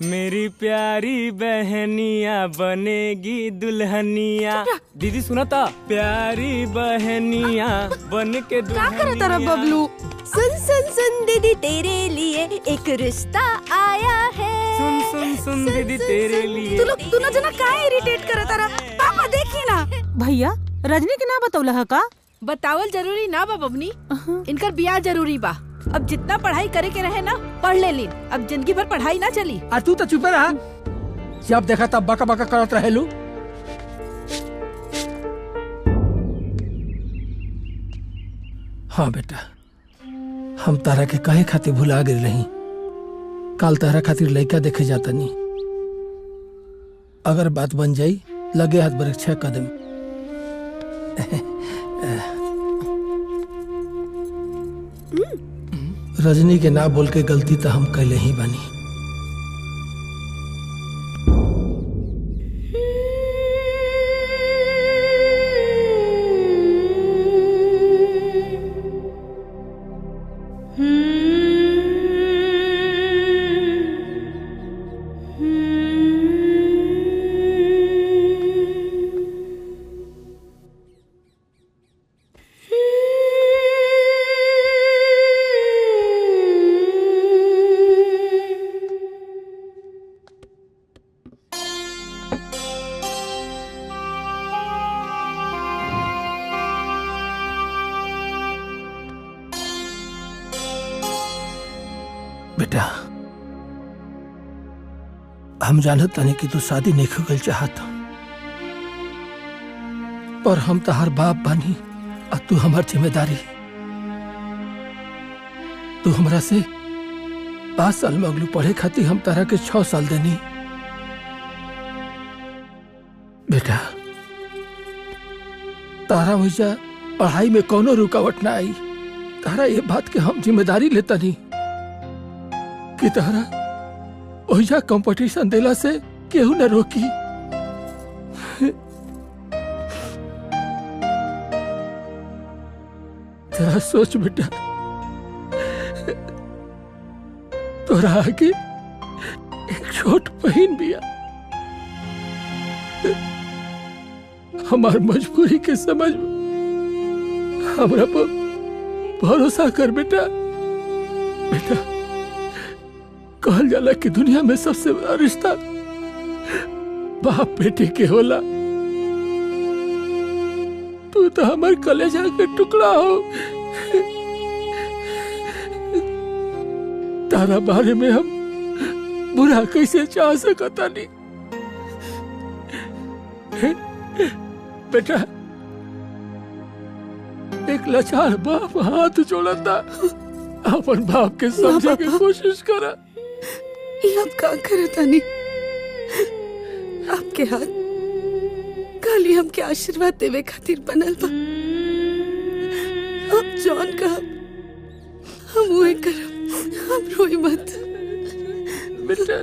मेरी प्यारी बहनिया बनेगी दुल्हनिया। दीदी सुना था, प्यारी बहनिया बन के दुल्हनिया। बबलू सुन सुन सुन दीदी तेरे लिए एक रिश्ता आया है। सुन सुन सुन दीदी तेरे लिए। तू ना जना का इरिटेट करत तारा। पापा देखी ना। भैया रजनी के ना बतौला का? बतावल जरूरी ना बा बबनी, इनकर बियाह जरूरी बा। अब जितना पढ़ाई करे के रहे ना पढ़ ले ली, अब जिंदगी भर पढ़ाई ना चली। आ तू तो चुपे रहा, जब देखा तब बका बका करत रहेलू। हाँ बेटा, हम तारा के काहे खातिर भुला गए रही। काल तारा खातिर लड़का देखे जाता नहीं। अगर बात बन जाई लगे हाथ बर 6 कदम। रजनी के ना बोल के गलती तो हम कैले ही बानी। बेटा, हम जानत तानी कि तू शादी नहीं करल चाहत, पर हम तहार बाप बानी और तू हमार जिम्मेदारी। तू हमरा से 5 साल में अगलू पढ़े खातिर हम तारा के 6 साल देनी। बेटा, तारा वैसा पढ़ाई में कोनो रुकावट ना आई। तारा ये बात के हम जिम्मेदारी लेता नहीं कि तारा ओहिजा कंपटीशन देला से केहू न रोकी। तेरा सोच बेटा, तोरा आगे एक छोट बहन बिया। हमार मजबूरी के समझ हमरा पर भरोसा कर बेटा। बेटा, कहल जाला कि दुनिया में सबसे बड़ा रिश्ता बाप बेटे के होला। तू तो हमारे कलेजा के टुकड़ा हो। तारा बारे में हम बुरा कैसे चाह सकता नहीं। बेटा, एक लाचार बाप हाथ जोड़ता, अपन बाप के समझे की कोशिश करा। आप का करता नहीं? आपके हाथ खाली हमके आशीर्वाद देवे खातिर बनल बा। अब जॉन का हम वही करब, हम रोई मत बेटा।